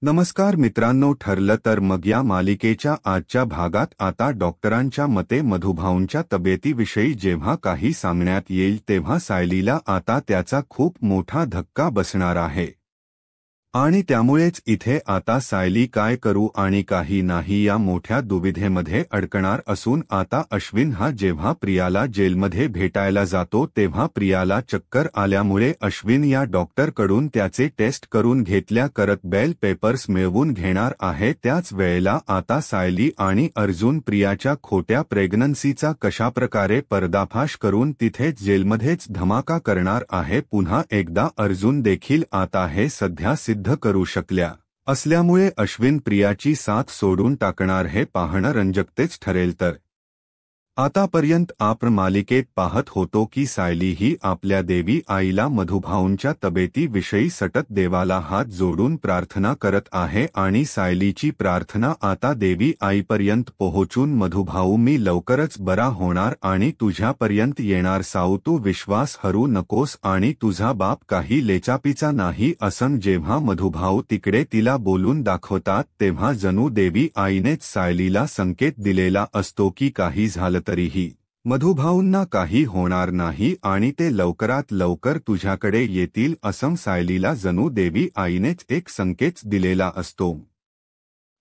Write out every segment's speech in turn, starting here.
नमस्कार मित्रांनो, ठरलं तर मग या मालिकेच्या आजच्या भागात आता डॉक्टरांच्या मते मधुभाऊंच्या तब्येतीविषयी जेव्हा काही सांगण्यात येईल तेव्हा सायलीला आता त्याचा खूप मोठा धक्का बसणार आहे। आणि त्यामुळेच इथे आता सायली काय करू आणि काही नाही या मोठ्या दुविधेमध्ये अडकणार असून आता अश्विन हा जेव्हा प्रियाला जेलमध्ये भेटायला जातो तेव्हा प्रियाला चक्कर आल्यामुळे अश्विन या डॉक्टरकडून त्याचे टेस्ट करून घेतल्या करत बेल पेपर्स मिळवून घेणार आहे। त्याच वेळेला आता सायली आणि अर्जुन प्रियाच्या खोट्या प्रेग्नन्सीचा कशाप्रकारे पर्दाफाश करून तिथेच जेलमध्येच धमाका करणार आहे। पुन्हा एकदा अर्जुन देखील आता हे सध्या सिद्ध करू शकल्या असल्यामुळे अश्विन प्रियाची साथ सोडून टाकणार हे पाहणं रंजकतेच ठरेल। तर आतापर्यंत आपण मालिकेत पाहत होतो की सायली ही आपल्या देवी आईला मधुभाऊंच्या तब्येतीविषयी सतत देवाला हात जोडून प्रार्थना करत आहे आणि सायलीची प्रार्थना आता देवी आईपर्यंत पोहोचून मधुभाऊ मी लवकरच बरा होणार आणि तुझ्यापर्यंत येणार साऊ, तू विश्वास हरू नकोस आणि तुझा बाप काही लेचापीचा नाही असं जेव्हा मधुभाऊ तिकडे तिला बोलून दाखवतात तेव्हा जणू देवी आईनेच सायलीला संकेत दिलेला असतो की काही झालं तरीही मधुभाऊंना काही होणार नाही आणि ते लवकरात लवकर तुझ्याकडे येतील असं सायलीला जणू देवी आईनेच एक संकेत दिलेला असतो।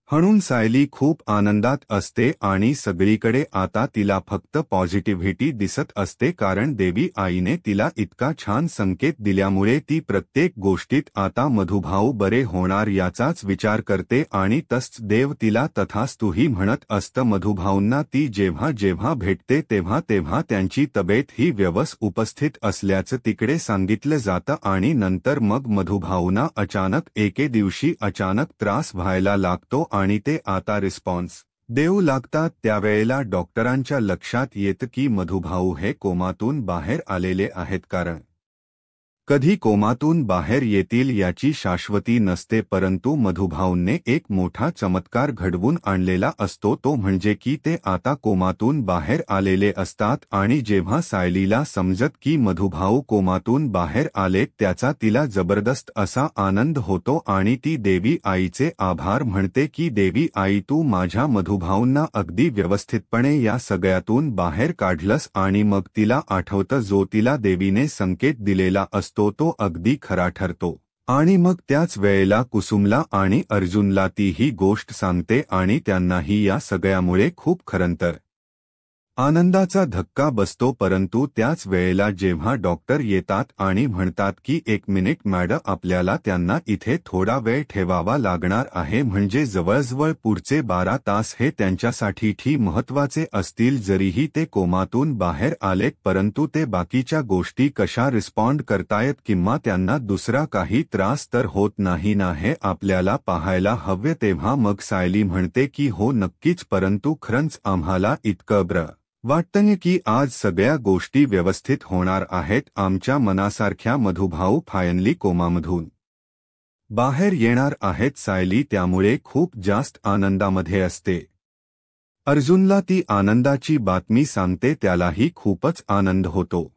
म्हणून सायली खूप आनंदात असते आणि सगळीकडे आता तिला फक्त पॉझिटिव्हिटी दिसत असते कारण देवी आईने तिला इतका छान संकेत दिल्यामुळे ती प्रत्येक गोष्टीत आता मधुभाऊ बरे होणार याचाच विचार करते आणि तसंच देव तिला तथास्तुही म्हणत असतं। मधुभाऊंना ती जेव्हा जेव्हा भेटते तेव्हा तेव्हा त्यांची तब्येत ही व्यवस्थित उपस्थित असल्याचं तिकडे सांगितलं जातं आणि नंतर मग मधुभाऊंना अचानक एके दिवशी अचानक त्रास व्हायला लागतो आणि ते आता रिस्पॉन्स देऊ लागतात। त्यावेळेला डॉक्टरांच्या लक्षात येतं की मधुभाऊ हे कोमातून बाहेर आलेले आहेत कारण कधी कोमातून बाहेर येतील याची शाश्वती नसते, परंतु मधुभाऊंने एक मोठा चमत्कार घडवून आणलेला असतो तो म्हणजे की ते आता कोमातून बाहेर आलेले असतात आणि जेव्हा सायलीला समजत की मधुभाऊ कोमातून बाहेर आले त्याचा तिला जबरदस्त असा आनंद होतो आणि ती देवी आईचे आभार म्हणते की देवी आई तू माझ्या मधुभाऊंना अगदी व्यवस्थितपणे या सगळ्यातून बाहेर काढलंस आणि मग तिला आठवतं जो तिला देवीने संकेत दिलेला असतो तो अगदी खरा ठरतो आणि मग त्याच वेळेला कुसुमला आणि अर्जुनला ती ही गोष्ट सांगते आणि त्यांनाही या सगळ्यामुळे खूप खरंतर आनंदाचा धक्का बसतो। परंतु त्याच वेळेला जेव्हा डॉक्टर येतात आणि म्हणतात की एक मिनिट मॅडम आपल्याला त्यांना इथे थोडा वेळ ठेवावा लागणार आहे म्हणजे जवळजवळ पुढचे 12 तास हे त्यांच्यासाठी महत्त्वाचे असतील, जरीही ते कोमातून बाहेर आलेत परंतु ते बाकीच्या गोष्टी कशा रिस्पॉन्ड करतायत किंवा त्यांना दुसरा काही त्रास तर होत नाही ना हे आपल्याला पाहायला हवे। तेव्हा मग सायली म्हणते की हो नक्कीच, परंतु खरंच आम्हाला इतकं बरं वाटतंय की आज सगळ्या गोष्टी व्यवस्थित होणार आहेत आमच्या मनासारख्या। मधुभाऊ फायनली कोमामधून बाहेर येणार आहेत सायली त्यामुळे खूप जास्त आनंदामध्ये असते। अर्जुनला ती आनंदाची बातमी सांगते, त्यालाही खूपच आनंद होतो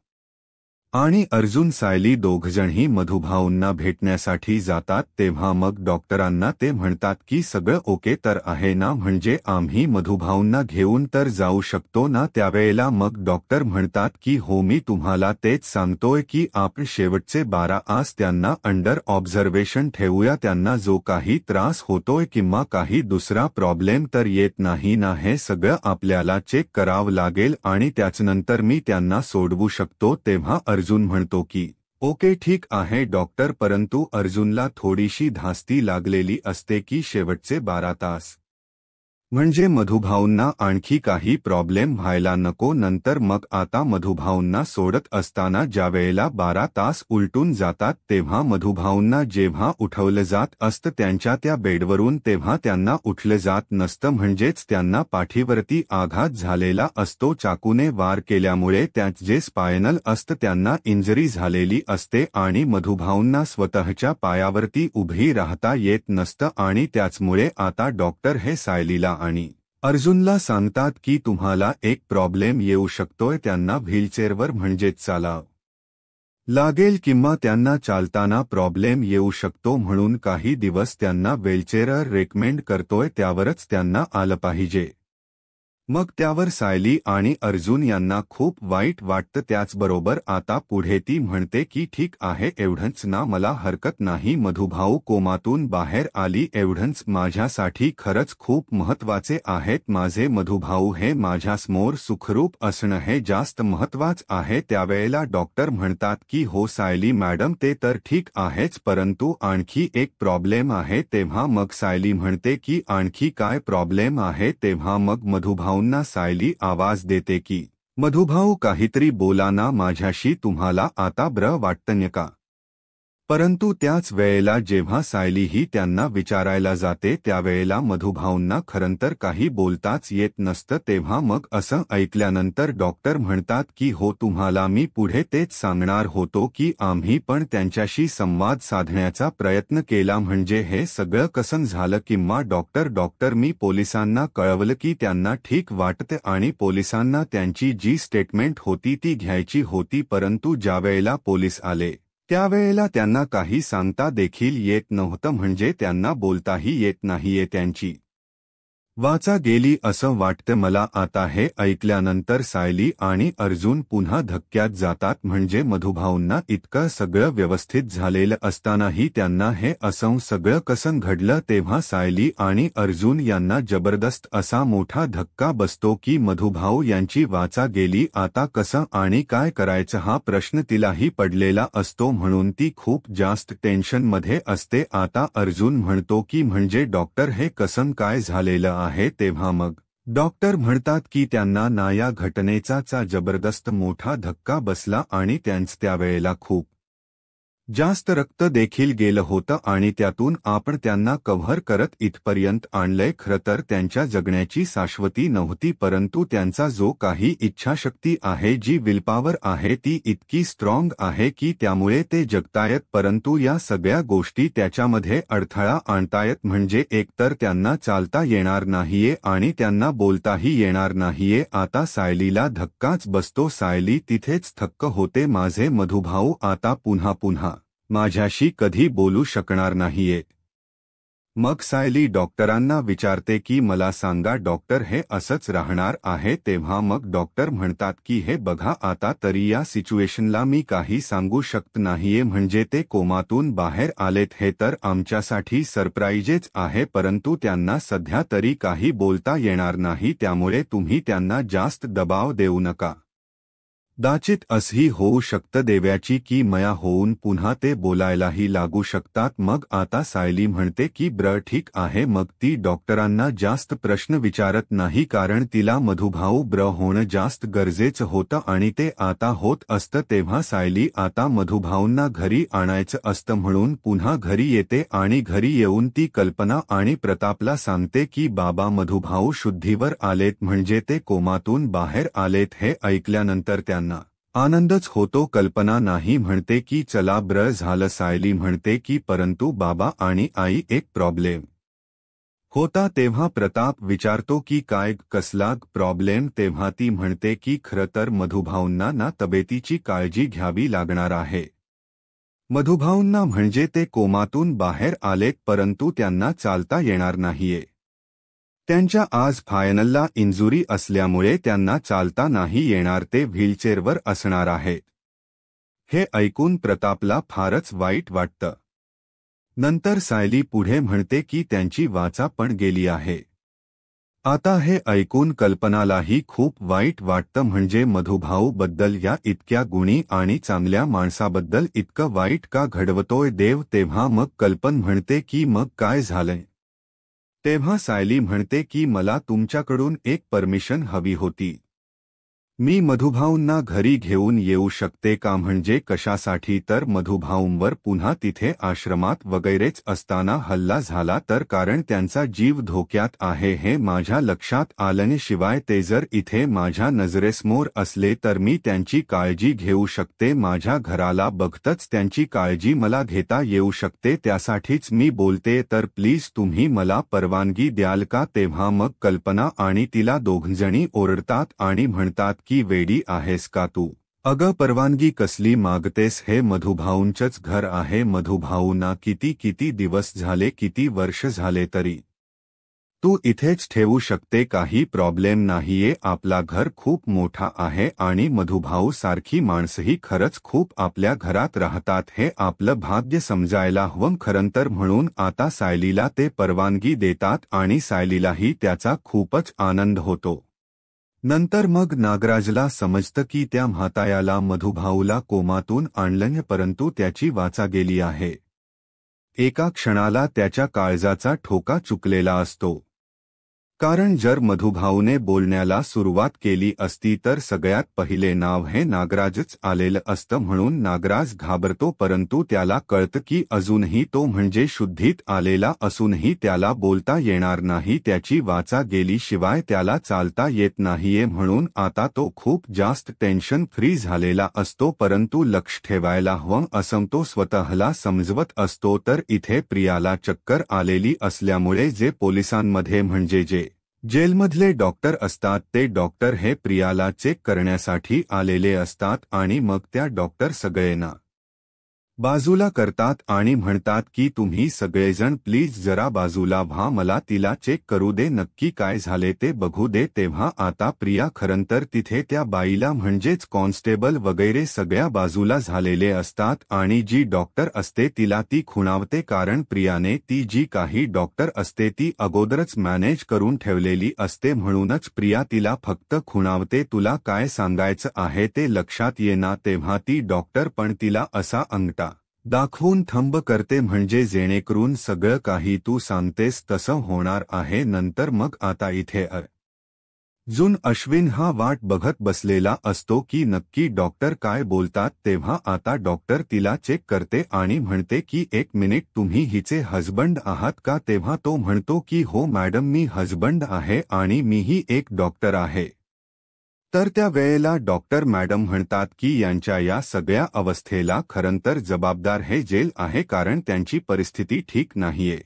आणि अर्जुन सायली दोघजणही मधुभाऊंना भेटण्यासाठी जातात। तेव्हा मग डॉक्टरांना ते म्हणतात की सगळं ओके तर आहे ना, म्हणजे आम्ही मधुभाऊंना घेऊन तर जाऊ शकतो ना। त्यावेळेला मग डॉक्टर म्हणतात की हो मी तुम्हाला तेच सांगतोय की आपण शेवटचे 12 तास त्यांना अंडर ऑब्झर्वेशन ठेवूया, त्यांना जो काही त्रास होतोय किंवा काही दुसरा प्रॉब्लेम तर येत नाही ना हे सगळं आपल्याला चेक करावं लागेल आणि त्याच्यानंतर मी त्यांना सोडवू शकतो। तेव्हा अर्जुन म्हणतो की ओके ठीक आहे डॉक्टर, परंतु अर्जुनला थोडीशी धास्ती लागलेली असते की शेवटचे 12 तास म्हणजे मधुभाऊंना आणखी काही प्रॉब्लेम व्हायला नको। नंतर मग आता मधुभाऊंना सोडत असताना ज्यावेळेला 12 तास उलटून जातात तेव्हा मधुभाऊंना जेव्हा उठवलं जात असतं त्यांच्या त्या बेडवरून तेव्हा त्यांना उठलं जात नसतं, म्हणजेच त्यांना पाठीवरती आघात झालेला असतो, चाकूने वार केल्यामुळे त्यात जे स्पायनल असतं त्यांना इंजरी झालेली असते आणि मधुभाऊंना स्वतःच्या पायावरती उभी राहता येत नसतं आणि त्याचमुळे आता डॉक्टर हे सायलीला आणि अर्जुनला सांगतात की तुम्हाला एक प्रॉब्लेम येऊ शकतोय, त्यांना व्हीलचेअरवर म्हणजेच चालावं लागेल किंवा त्यांना चालताना प्रॉब्लेम येऊ शकतो म्हणून काही दिवस त्यांना व्हीलचेअर रेकमेंड करतोय त्यावरच त्यांना आलं पाहिजे। मग त्यावर सायली आणि अर्जुन यांना खूप वाईट वाटतं। त्याचबरोबर आता पुढे ती म्हणते की ठीक आहे एवढंच ना, मला हरकत नाही, मधुभाऊ कोमातून बाहेर आली एवढंच माझ्यासाठी खरंच खूप महत्त्वाचे आहेत। माझे मधुभाऊ हे माझ्यासमोर सुखरूप असणं हे जास्त महत्त्वाचं आहे। त्यावेळेला डॉक्टर म्हणतात की हो सायली मॅडम ते तर ठीक आहेच, परंतु आणखी एक प्रॉब्लेम आहे। तेव्हा मग सायली म्हणते की आणखी काय प्रॉब्लेम आहे? तेव्हा मग मधुभाऊंना सायली आवाज देते की मधुभाऊ काहीतरी बोला ना माझ्याशी, तुम्हाला आता बरं वाटतंय का? परंतु त्याच वेळेला जेव्हा सायली ही त्यांना विचारायला जाते त्यावेळेला मधुभाऊंना खरंतर काही बोलताच येत नसतं। तेव्हा मग असं ऐकल्यानंतर डॉक्टर म्हणतात की हो तुम्हाला मी पुढे तेच सांगणार होतो की आम्ही पण त्यांच्याशी संवाद साधण्याचा प्रयत्न केला, म्हणजे हे सगळं कसं झालं किंवा डॉक्टर मी पोलिसांना कळवलं की त्यांना ठीक वाटतं आणि पोलिसांना त्यांची जी स्टेटमेंट होती ती घ्यायची होती, परंतु ज्यावेळेला पोलीस आले त्यावेळेला त्यांना काही सांगता देखील येत नव्हतं, म्हणजे त्यांना बोलताही येत नाहीये, त्यांची वाचा गेली असं वाटतं मला। आता हे ऐकल्यानंतर सायली आणि अर्जुन पुन्हा धक्क्यात जातात, म्हणजे मधुभाऊंना इतकं सगळं व्यवस्थित झालेलं असतानाही त्यांना हे असं सगळं कसं घडलं? तेव्हा सायली आणि अर्जुन यांना जबरदस्त असा मोठा धक्का बसतो की मधुभाऊ यांची वाचा गेली, आता कसं आणि काय करायचं हा प्रश्न तिलाही पडलेला असतो, म्हणून ती खूप जास्त टेन्शनमध्ये असते। आता अर्जुन म्हणतो की म्हणजे डॉक्टर हे कसं काय झालेलं आहे? तेव्हा मग डॉक्टर म्हणतात की त्यांना ना या घटनेचा जबरदस्त मोठा धक्का बसला आणि त्यांचं त्यावेळेला खूप जास्त रक्त देखील गेलं होतं आणि त्यातून आपण त्यांना कव्हर करत इथपर्यंत आणलंय। खरं तर त्यांच्या जगण्याची शाश्वती नव्हती, परंतु त्यांचा जो काही इच्छाशक्ती आहे, जी विलपॉवर आहे, ती इतकी स्ट्रॉंग आहे की त्यामुळे ते जगतायत, परंतु या सगळ्या गोष्टी त्याच्यामध्ये अडथळा आणतायत, म्हणजे एकतर त्यांना चालता येणार नाहीये आणि त्यांना बोलताही येणार नाहीये। आता सायलीला धक्काच बसतो, सायली तिथेच थक्क होते, माझे मधुभाऊ आता पुन्हा माझ्याशी कधी बोलू शकणार नाहीये। मग सायली डॉक्टरांना विचारते की मला सांगा डॉक्टर हे असंच राहणार आहे? तेव्हा मग डॉक्टर म्हणतात की हे बघा आता तरी या सिच्युएशनला मी काही सांगू शकत नाहीये, म्हणजे ते कोमातून बाहेर आलेत हे तर आमच्यासाठी सरप्राईजच आहे, परंतु त्यांना सध्या तरी काही बोलता येणार नाही, त्यामुळे तुम्ही त्यांना जास्त दबाव देऊ नका। कदाचित असंही होऊ शकतं देव्याची की मया होऊन पुन्हा ते बोलायलाही लागू शकतात। मग आता सायली म्हणते की ब्र ठीक आहे, मग ती डॉक्टरांना जास्त प्रश्न विचारत नाही, कारण तिला मधुभाऊ ब्र होणं जास्त गरजेचं होतं आणि ते आता होत असतं। तेव्हा सायली आता मधुभाऊंना घरी आणायचं असतं म्हणून पुन्हा घरी येते आणि घरी येऊन ती कल्पना आणि प्रतापला सांगते की बाबा मधुभाऊ शुद्धीवर आलेत, म्हणजे ते कोमातून बाहेर आलेत। हे ऐकल्यानंतर त्यांना आनंदच होतो। कल्पना नाही म्हणते की चला ब्र झालं, सायली म्हणते की परंतु बाबा आणि आई एक प्रॉब्लेम होता। तेव्हा प्रताप विचारतो की काय, कसला प्रॉब्लेम? तेव्हा ती म्हणते की खरं तर मधुभाऊंना ना तब्येतीची काळजी घ्यावी लागणार आहे। मधुभाऊंना म्हणजे ते कोमातून बाहेर आलेत, परंतु त्यांना चालता येणार नाहीये। त्यांच्या आज फायनलला इंजुरी असल्यामुळे त्यांना चालता नाही येणार, ते व्हीलचेअरवर असणार आहेत। हे ऐकून प्रतापला फारच वाईट वाटतं। नंतर सायली पुढे म्हणते की त्यांची वाचा पण गेली आहे। आता हे ऐकून कल्पनालाही खूप वाईट वाटतं, म्हणजे मधुभाऊ बद्दल या इतक्या गुणी आणि चांगल्या माणसाबद्दल इतकं वाईट का घडवतोय देव? तेव्हा मग कल्पन म्हणते की मग काय झालंय? तेव्हा सायली म्हणते की मला तुमच्याकडून एक परमिशन हवी होती, मी मधुभाऊंना घरी घेऊन येऊ शकते का? म्हणजे कशासाठी? तर मधुभाऊंवर पुन्हा तिथे आश्रमात वगैरेच असताना हल्ला झाला तर, कारण त्यांचा जीव धोक्यात आहे हे माझ्या लक्षात आल्याने, शिवाय ते जर इथे माझ्या नजरेसमोर असले तर मी त्यांची काळजी घेऊ शकते, माझ्या घराला बघतच त्यांची काळजी मला घेता येऊ शकते, त्यासाठीच मी बोलते, तर प्लीज तुम्ही मला परवानगी द्याल का? तेव्हा मग कल्पना आणि तिला दोघजणी ओरडतात आणि म्हणतात की वेडी आहेस का तू? अगं परवानगी कसली मागतेस, हे मधुभाऊंचंच घर आहे. मधुभाऊंना किती किती दिवस झाले, किती वर्ष झाले तरी तू इथेच ठेवू शकते, काही प्रॉब्लेम नाहीये. आपला घर खूप मोठा आहे आणि मधुभाऊ सारखी माणसंही खरंच खूप आपल्या घरात राहतात, हे आपलं भाग्य समजायला हवं खरंतर. म्हणून आता सायलीला ते परवानगी देतात आणि सायलीलाही त्याचा खूपच आनंद होतो. नंतर मग नागराजला समजतं की त्या म्हातायाला मधुभाऊला कोमातून आणलं, परंतु त्याची वाचा गेली आहे. एका क्षणाला त्याच्या काळजाचा ठोका चुकलेला असतो. कारण जर मधुभाऊने बोलण्याला सुरुवात केली असती तर सगळ्यात पहिले नाव हे नागराजच आलेलं असतं. म्हणून नागराज घाबरतो, परंतु त्याला कळतं की अजूनही तो म्हणजे शुद्धीत आलेला असूनही त्याला बोलता येणार नाही, त्याची वाचा गेलीशिवाय त्याला चालता येत नाहीये. म्हणून आता तो खूप जास्त टेन्शन फ्री झालेला असतो, परंतु लक्ष ठेवायला हवं असं तो स्वतःला समजवत असतो. तर इथे प्रियाला चक्कर आलेली असल्यामुळे जे पोलिसांमध्ये म्हणजे जे जेलमधले डॉक्टर असतात ते डॉक्टर हे प्रियाला चेक करण्यासाठी आलेले असतात आणि मग त्या डॉक्टर सगळेंना बाजूला करतात आणि म्हणतात की तुम्ही सगळेजण प्लीज जरा बाजूला व्हा, मला तिला चेक करू दे, नक्की काय झाले ते बघू दे. तेव्हा आता प्रिया खरंतर तिथे त्या बाईला म्हणजेच कॉन्स्टेबल वगैरे सगळ्या बाजूला झालेले असतात आणि जी डॉक्टर असते तिला ती खुणावते, कारण प्रियाने ती जी काही डॉक्टर असते ती अगोदरच मॅनेज करून ठेवलेली असते. म्हणूनच प्रिया तिला फक्त खुणावते, तुला काय सांगायचं आहे ते लक्षात येना. तेव्हा ती डॉक्टर पण तिला असा अंगठा दाखवून थंब करते, म्हणजे जेणेकरून सगळं काही तू सांगतेस तसं होणार आहे. नंतर मग आता इथे अर्जुन अश्विन हा वाट बघत बसलेला असतो की नक्की डॉक्टर काय बोलतात. तेव्हा आता डॉक्टर तिला चेक करते आणि म्हणते की एक मिनिट, तुम्ही हिचे हजबंड आहात का? तेव्हा तो म्हणतो की हो मॅडम, मी हजबंड आहे आणि मीही एक डॉक्टर आहे. तर त्या वेळेला डॉक्टर मॅडम म्हणतात की यांच्या या सगळ्या अवस्थेला खरंतर जबाबदार हे जेल आहे, कारण त्यांची परिस्थिती ठीक नाहीये,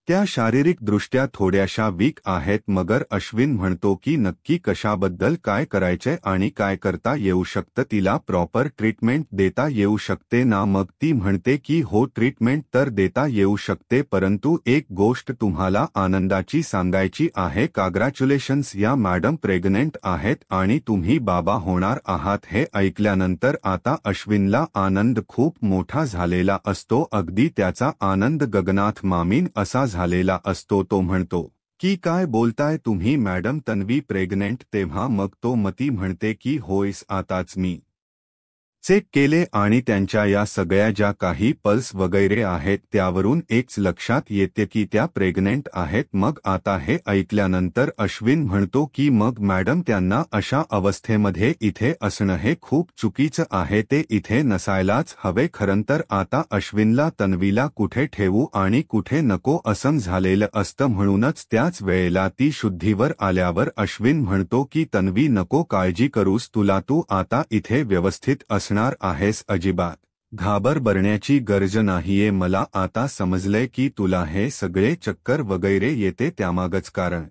त्या शारीरिकदृष्ट्या थोड्याशा वीक आहेत. मगर अश्विन म्हणतो की नक्की कशाबद्दल काय करायचंय आणि काय करता येऊ शकतं, तिला प्रॉपर ट्रीटमेंट देता येऊ शकते ना? मग ती म्हणते की हो, ट्रीटमेंट तर देता येऊ शकते, परंतु एक गोष्ट तुम्हाला आनंदाची सांगायची आहे. काँग्रॅच्युलेशन्स, या मॅडम प्रेग्नंट आहेत आणि तुम्ही बाबा होणार आहात. हे ऐकल्यानंतर आता अश्विनला आनंद खूप मोठा झालेला असतो, अगदी त्याचा आनंद गगनात मामीन असा झालेला असतो. तो म्हणतो की काय बोलताय तुम्ही मॅडम, तन्वी प्रेग्नेंट? तेव्हा मग तो मती म्हणते की होयस, आताच मी चेक केले आणि त्यांच्या या सगळ्या ज्या काही पल्स वगैरे आहेत त्यावरून एकच लक्षात येते की त्या प्रेग्नेंट आहेत. मग आता हे ऐकल्यानंतर अश्विन म्हणतो की मग मॅडम, त्यांना अशा अवस्थेमध्ये इथे असणं हे खूप चुकीचं आहे, ते इथे नसायलाच हवे. खरंतर आता अश्विनला तन्वीला कुठे ठेवू आणि कुठे नको असं झालेलं असतं. म्हणूनच त्याच वेळेला ती शुद्धीवर आल्यावर अश्विन म्हणतो की तन्वी, नको काळजी करूस, तुला तू आता इथे व्यवस्थित असणार आहेस, अजिबात घाबरण्याची गरज नाहीये. मला आता समजलंय की तुला हे सगळे चक्कर वगैरे येते त्यामागच कारण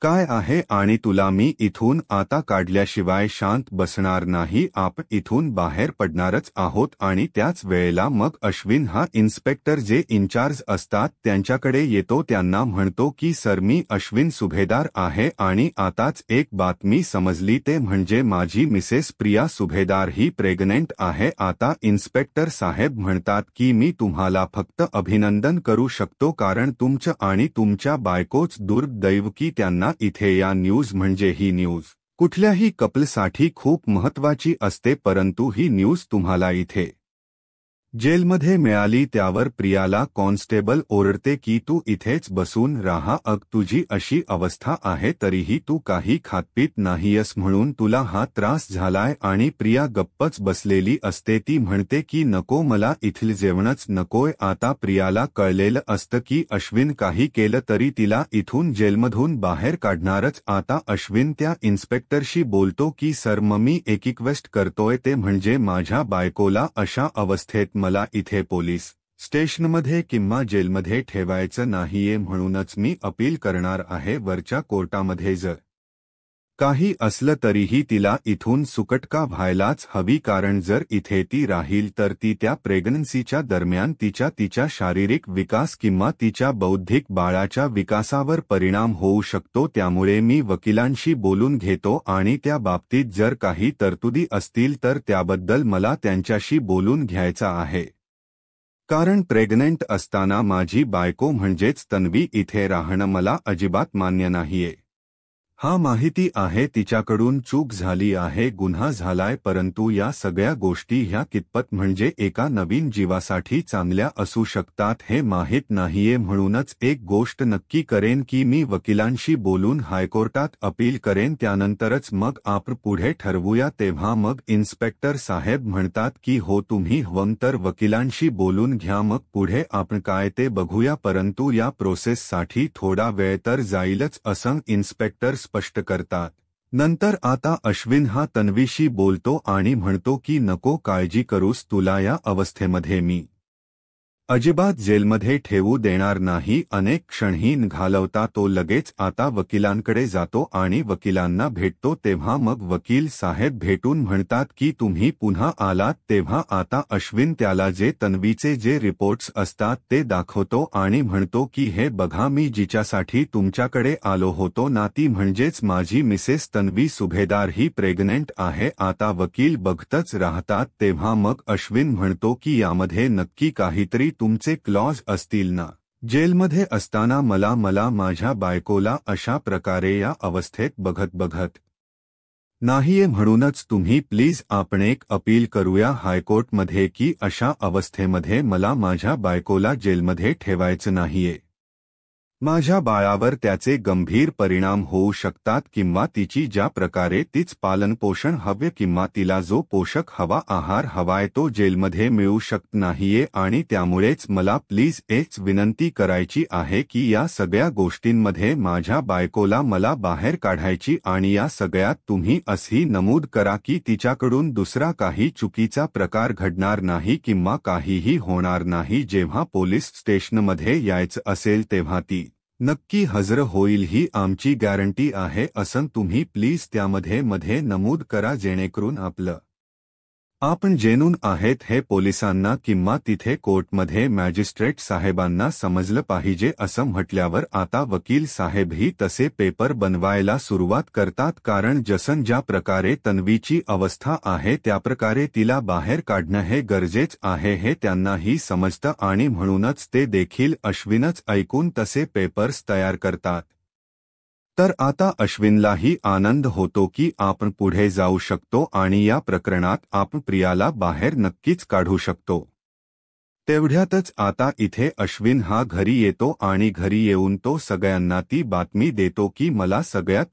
काय आहे आणि तुला मी इथून आता काढल्याशिवाय शांत बसणार नाही. आपण इथून बाहेर पडणारच आहोत. आणि त्याच वेळेला मग अश्विन हा इन्स्पेक्टर जे इन्चार्ज असतात त्यांच्याकडे येतो, त्यांना म्हणतो की सर, मी अश्विन सुभेदार आहे आणि आताच एक बातमी समजली, ते म्हणजे माझी मिसेस प्रिया सुभेदार ही प्रेग्नेंट आहे. आता इन्स्पेक्टर साहेब म्हणतात की मी तुम्हाला फक्त अभिनंदन करू शकतो, कारण तुमचं आणि तुमच्या बायकोच दुर्दैव की त्यांना इथे या न्यूज, म्हणजे ही न्यूज कुठल्याही कपलसाठी खूप महत्त्वाची असते, परंतु ही न्यूज तुम्हाला इथे जेलमध्ये मिळाली. त्यावर प्रियाला कॉन्स्टेबल ओरडते की तू इथेच बसून राहा, तुझी अशी अवस्था आहे तरीही तू काही खातपीत नाहीयस म्हणून तुला हा त्रास झालाय. आणि प्रिया गप्पच बसलेली असते. ती म्हणते की नको, मला इथलं जेवणच नकोय. आता प्रियाला कळलेलं असतं की अश्विन काही केलं तरी तिला इथून जेलमधून बाहेर काढणारच. आता अश्विन त्या इन्स्पेक्टरशी बोलतो की सर, मी एक रिक्वेस्ट करतोय, ते म्हणजे माझ्या बायकोला अशा अवस्थेत मला इथे पोलीस स्टेशनमध्ये किंवा जेलमध्ये ठेवायचं नाहीये, म्हणूनच मी अपील करणार आहे वरच्या कोर्टामध्ये. जर काही असलं तरीही तिला इथून सुटका व्हायलाच हवी, कारण जर इथे ती राहील तर ती त्या प्रेग्नन्सीच्या दरम्यान तिच्या शारीरिक विकास किंवा तिच्या बौद्धिक बाळाच्या विकासावर परिणाम होऊ शकतो। त्यामुळे मी वकिलांशी बोलून घेतो आणि त्या बाबतीत जर काही तरतुदी असतील तर त्याबद्दल मला त्यांच्याशी बोलून घ्यायचा आहे, कारण प्रेग्नंट असताना माझी बायको म्हणजेच तन्वी इथे राहणं मला अजिबात मान्य नाहीये। हा माहिती आहे, तिच्याकडून चूक झाली आहे, गुन्हा झालाय, परंतु या सगळ्या गोष्टी ह्या कितपत म्हणजे एका नवीन जीवासाठी चांगल्या असू शकतात हे माहीत नाहीये। म्हणूनच एक गोष्ट नक्की करेन की मी वकिलांशी बोलून हायकोर्टात अपील करेन, त्यानंतरच मग आपण पुढे ठरवूया। तेव्हा मग इन्स्पेक्टर साहेब म्हणतात की हो, तुम्ही हवं तर वकिलांशी बोलून घ्या, मग पुढे आपण काय ते बघूया, परंतु या प्रोसेससाठी थोडा वेळ तर जाईलच असं इन्स्पेक्टर स्पष्ट करतात। नंतर आता अश्विन हा तन्वीशी बोलतो आणि म्हणतो की नको काळजी करूस, तुला या अवस्थेमध्ये मी अजिबात जेलमध्ये ठेवू देणार नाही। अनेक क्षणही घालवता तो लगेच आता वकिलांकडे जातो आणि वकिलांना भेटतो। तेव्हा मग वकील साहेब भेटून म्हणतात की तुम्ही पुन्हा आलात, तेव्हा आता अश्विन त्याला जे तन्वीचे जे रिपोर्ट्स असतात ते दाखवतो आणि म्हणतो की हे बघा, मी जिच्यासाठी तुमच्याकडे आलो होतो ना, ती म्हणजेच माझी मिसेस तन्वी सुभेदार ही प्रेग्नेंट आहे। आता वकील बघतच राहतात। तेव्हा मग अश्विन म्हणतो की यामध्ये नक्की काहीतरी तुमचे क्लॉज असतील ना, जेलमध्ये असताना मला माझ्या बायकोला अशा प्रकारे या अवस्थेत बघत नाहीये, म्हणूनच तुम्ही प्लीज आपण एक अपील करूया हायकोर्टमध्ये की अशा अवस्थेमध्ये मला माझ्या बायकोला जेलमध्ये ठेवायचं नाहीये। माझ्या बाळावर त्याचे गंभीर परिणाम होऊ शकतात किंवा तिची ज्या प्रकारे तीच पालनपोषण हवे किंवा तिला जो पोषक हवा आहार हवाय तो जेलमध्ये मिळू शकत नाहीये। आणि त्यामुळेच मला प्लीज एक विनंती करायची आहे की या सगळ्या गोष्टींमध्ये माझ्या बायकोला मला बाहेर काढायची आणि या सगळ्यात तुम्ही असंही नमूद करा की तिच्याकडून दुसरा काही चुकीचा प्रकार घडणार नाही किंवा काहीही होणार नाही। जेव्हा पोलीस स्टेशनमध्ये यायचं असेल तेव्हा ती नक्की हजर होईल ही आमची गॅरंटी आहे, असं तुम्ही प्लीज त्यामध्ये नमूद करा, जेणेकरून आपण जेनून आहेत हे पोलिसांना किंवा तिथे कोर्टमध्ये मॅजिस्ट्रेट साहेबांना समजलं पाहिजे। असं म्हटल्यावर आता वकील साहेबही तसे पेपर बनवायला सुरुवात करतात, कारण जसं ज्या प्रकारे तन्वीची अवस्था आहे त्याप्रकारे तिला बाहेर काढणं हे गरजेचं आहे हे त्यांनाही समजतं आणि म्हणूनच ते देखील अश्विनच ऐकून तसे पेपर्स तयार करतात। तर आता अश्विनलाही आनंद होतो की आपण पुढे जाऊ शकतो आणि या प्रकरणात आपण प्रियाला बाहेर नक्कीच काढू शकतो। तेवढ्यातच आता इथे अश्विन हा घरी येतो आणि घरी येऊन तो सगळ्यांना ती बातमी देतो की मला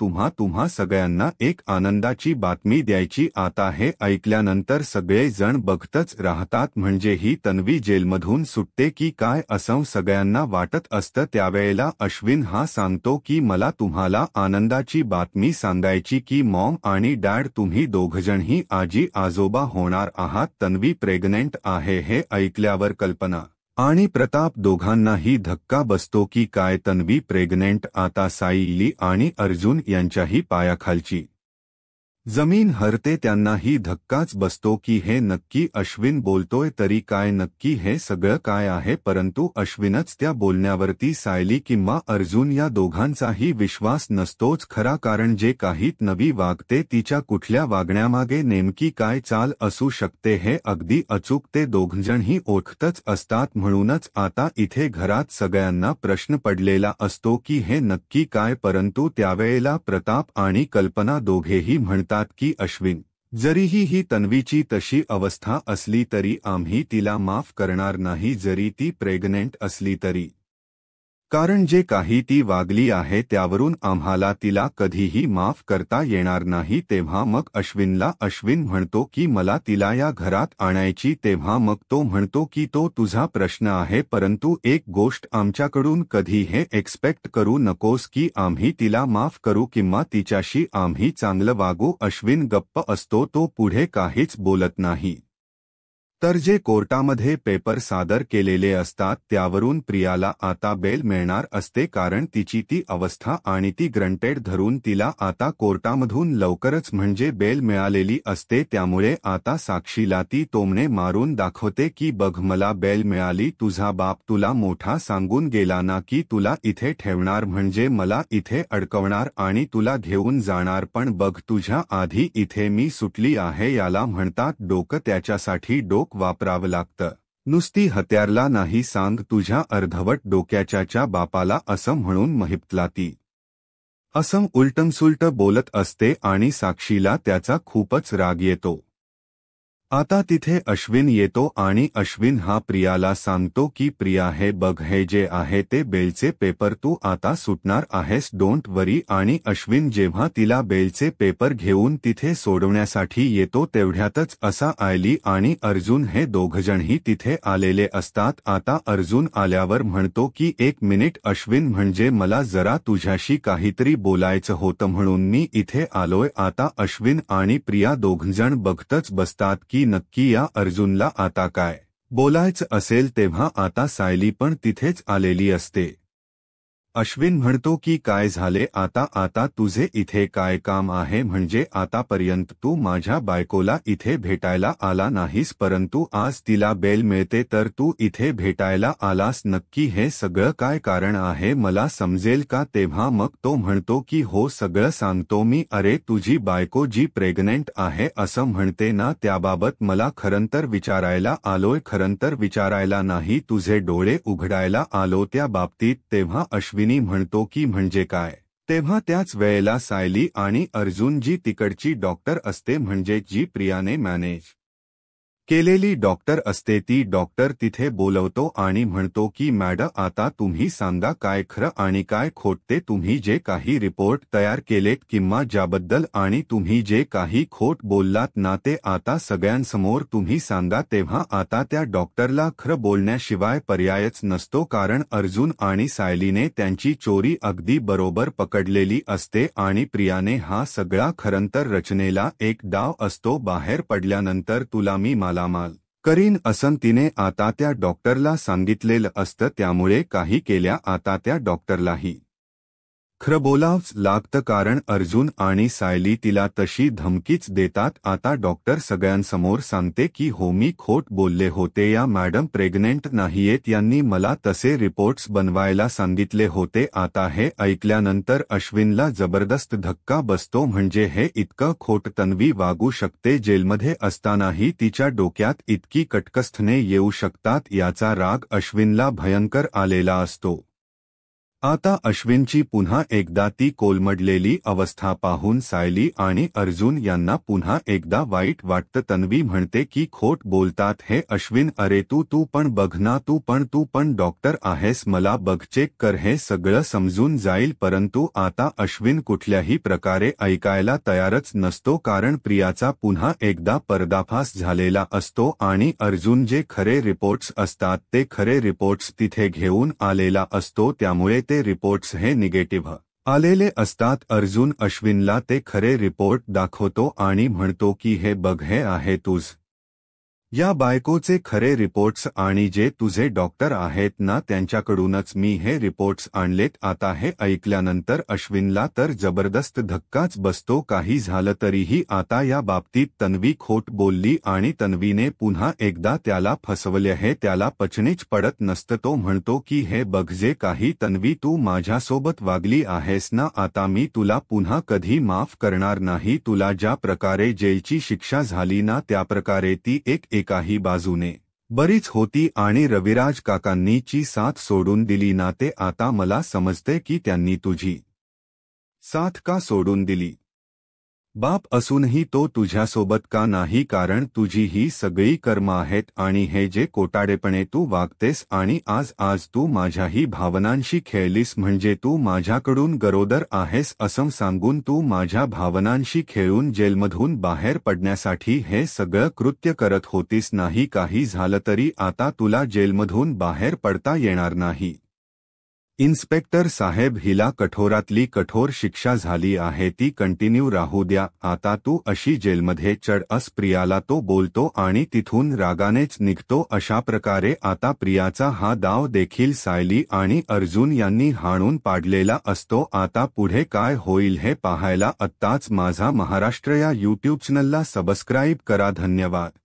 तुम्हा सगळ्यांना एक आनंदाची बातमी द्यायची। आता हे ऐकल्यानंतर सगळे जण बघतच राहतात, म्हणजे ही तन्वी जेलमधून सुटते की काय असं सगळ्यांना वाटत असतं। त्यावेळेला अश्विन हा सांगतो की मला तुम्हाला आनंदाची बातमी सांगायची की मॉम आणि डॅड तुम्ही दोघजणही आजी आजोबा होणार आहात। तन्वी प्रेग्नेंट आहे हे ऐकल्यावर कल्पना आणि प्रताप दोघांनाही धक्का बसतो की काय तन्वी प्रेग्नेंट। आता सायली आणि अर्जुन यांच्याही पायाखालची जमीन हरते, त्यांनाही धक्काच बसतो की हे नक्की अश्विन बोलतोय तरी काय, नक्की हे सगळं काय आहे। परंतु अश्विनच त्या बोलण्यावरती सायली किंवा अर्जुन या दोघांचाही विश्वास नसतोच खरा, कारण जे काही तन्वी वागते तिच्या कुठल्या वागण्यामागे नेमकी काय चाल असू शकते हे अगदी अचूक ते दोघजणही ओळखतच असतात। म्हणूनच आता इथे घरात सगळ्यांना प्रश्न पडलेला असतो की हे नक्की काय, परंतु त्यावेळेला प्रताप आणि कल्पना दोघेही म्हणतात की अश्विन, जरीही ही तन्वीची तशी अवस्था असली तरी आम्ही तिला माफ करणार नाही, जरी ती प्रेग्नेंट असली तरी, कारण जे काही ती वागली आहे त्यावरून आम्हाला तिला कधीही माफ करता येणार नाही। तेव्हा मग अश्विन म्हणतो की मला तिला या घरात आणायची। तेव्हा मग तो म्हणतो की तो तुझा प्रश्न आहे, परंतु एक गोष्ट आमच्याकडून कधी हे एक्सपेक्ट करू नकोस की आम्ही तिला माफ करू किंवा तिच्याशी आम्ही चांगलं वागू। अश्विन गप्प असतो, तो पुढे काहीच बोलत नाही। तर जे कोर्टामध्ये पेपर सादर केलेले असतात त्यावरून प्रियाला आता बेल मिळणार असते, कारण तिची ती अवस्था आणि ती ग्रंटेड धरून तिला आता कोर्टामधून लवकरच म्हणजे बेल मिळालेली असते. त्यामुळे आता साक्षीला ती टोमणे मारून दाखवते की बघ मला बेल मिळाली, तुझा बाप तुला मोठा सांगून गेला ना की तुला इथे ठेवणार म्हणजे मला इथे अडकवणार आणि तुला घेऊन जाणार, पण बघ तुझ्या आधी इथे मी सुटली आहे. याला म्हणतात डोकं, त्याच्यासाठी डोकं वापरावं लागतं, नुसती हत्यारला नाही. सांग तुझ्या अर्धवट डोक्याच्या बापाला, असं म्हणून महिपतला ती असं उलटमसुलट बोलत असते आणि साक्षीला त्याचा खूपच राग येतो. आता तिथे अश्विन येतो आणि अश्विन हा प्रियाला सांगतो की प्रिया हे बघ, हे जे आहे ते बेलचे पेपर, तू आता सुटणार आहेस, डोंट वरी. आणि अश्विन जेव्हा तिला बेलचे पेपर घेऊन तिथे सोडवण्यासाठी येतो तेवढ्यातच असा आयली आणि अर्जुन हे दोघजणही तिथे आलेले असतात. आता अर्जुन आल्यावर म्हणतो की एक मिनिट अश्विन, म्हणजे मला जरा तुझ्याशी काहीतरी बोलायचं होतं म्हणून मी इथे आलोय. आता अश्विन आणि प्रिया दोघजण बघतच बसतात की नक्की या अर्जुनला आता काय बोलायचं असेल. तेव्हा आता सायली पण तिथेच आलेली असते. अश्विन म्हणतो की काय झाले आता तुझे इथे काय काम आहे, म्हणजे आतापर्यंत तू माझ्या बायकोला इथे भेटायला आला नाहीस, परंतु आज तिला बेल मिळते तर तू इथे भेटायला आलास, नक्की हे सगळं काय कारण आहे, मला समजेल का. तेव्हा मग तो म्हणतो की हो सगळं सांगतो मी. अरे तुझी बायको जी प्रेग्नेंट आहे असं म्हणते ना, त्याबाबत मला खरंतर विचारायला आलोय, खरंतर विचारायला नाही, तुझे डोळे उघडायला आलो त्या बाबतीत. तेव्हा अश्विनी म्हणतो की म्हणजे काय. तेव्हा त्याच वेळेला सायली आणि अर्जुन जी तिकडची डॉक्टर असते, म्हणजे जी प्रियाने मॅनेज केलेली डॉक्टर असते, ती डॉक्टर तिथे बोलवतो आणि म्हणतो की मॅडम आता तुम्ही सांगा काय खरं आणि काय खोट ते. तुम्ही जे काही रिपोर्ट तयार केलेत किंवा ज्याबद्दल आणि तुम्ही जे काही खोट बोललात ना ते आता सगळ्यांसमोर तुम्ही सांगा. तेव्हा आता त्या डॉक्टरला खरं बोलण्याशिवाय पर्यायच नसतो, कारण अर्जुन आणि सायलीने त्यांची चोरी अगदी बरोबर पकडलेली असते आणि प्रियाने हा सगळा खरंतर रचनेला एक डाव असतो. बाहेर पडल्यानंतर तुला मी माल करीन असं तिने आता त्या डॉक्टरला सांगितलेलं असतं. त्यामुळे काही केल्या आता त्या डॉक्टरलाही खरं बोलावंच लागतं, कारण अर्जुन आणि सायली तिला तशी धमकीच देतात. आता डॉक्टर सगळ्यांसमोर सांगते की हो मी खोट बोलले होते, या मॅडम प्रेग्नेंट नाहीयेत, यांनी मला तसे रिपोर्ट्स बनवायला सांगितले होते. आता हे ऐकल्यानंतर अश्विनला जबरदस्त धक्का बसतो, म्हणजे हे इतकं खोट तन्वी वागू शकते, जेलमध्ये असतानाही तिच्या डोक्यात इतकी कटकस्थने येऊ शकतात, याचा राग अश्विनला भयंकर आलेला असतो. आता अश्विनची पुन्हा एकदा ती कोलमडलेली अवस्था पाहून सायली आणि अर्जुन यांना पुन्हा एकदा वाईट वाटतं. तन्वी म्हणते की खोट बोलतात हे अश्विन, अरे तू पण बघ ना, तू पण डॉक्टर आहेस, मला बघ, चेक कर, हे सगळं समजून जाईल. परंतु आता अश्विन कुठल्याही प्रकारे ऐकायला तयारच नसतो, कारण प्रियाचा पुन्हा एकदा पर्दाफाश झालेला असतो आणि अर्जुन जे खरे रिपोर्ट्स असतात ते खरे रिपोर्ट्स तिथे घेऊन आलेला असतो. त्यामुळे ते रिपोर्ट्स हे निगेटिव्ह आलेले असतात. अर्जुन अश्विनला ते खरे रिपोर्ट दाखवतो आणि म्हणतो की हे बघ, हे आहे तुझ या बायकोचे खरे रिपोर्ट्स आणि जे तुझे डॉक्टर आहेत ना त्यांच्याकडूनच मी हे रिपोर्ट्स आणलेत. आता हे ऐकल्यानंतर अश्विनला तर जबरदस्त धक्काच बसतो. काही झालं तरीही आता या बाबतीत तन्वी खोट बोलली आणि तन्वीने पुन्हा एकदा त्याला फसवले हे त्याला पचनीच पडत नसतं. तो म्हणतो की हे बघ, जे काही तन्वी तू माझ्यासोबत वागली आहेस ना, आता मी तुला पुन्हा कधी माफ करणार नाही. तुला ज्या प्रकारे जेलची शिक्षा झाली ना त्याप्रकारे ती एकाही बाजूने बरीच होती आणि रविराज काकांनी ची साथ सोडून दिली ना, ते आता मला समजते की त्यांनी तुझी साथ का सोडून दिली. बाप असूनही तो तुझ्यासोबत का नाही, कारण तुझी ही सगळी कर्म आहेत आणि हे जे कोटाडेपणे तू वागतेस आणि आज तू माझ्याही भावनांशी खेळलीस, म्हणजे तू माझ्याकडून गरोदर आहेस असं सांगून तू माझ्या भावनांशी खेळून जेलमधून बाहेर पडण्यासाठी हे सगळं कृत्य करत होतीस. नाही काही झालं तरी आता तुला जेलमधून बाहेर पडता येणार नाही. इन्स्पेक्टर साहेब, हिला कठोरातली कठोर शिक्षा झाली आहे, ती कंटिन्यू राहू द्या. आता तू अशी जेलमध्ये चढ, अस प्रियाला तो बोलतो आणि तिथून रागानेच निघतो. अशा प्रकारे आता प्रियाचा हा डाव देखील सायली आणि अर्जुन यांनी हाणून पाडलेला असतो. आता पुढे काय होईल हे पाहायला आत्ताच माझा महाराष्ट्र या यूट्यूब चॅनलला सबस्क्राईब करा. धन्यवाद.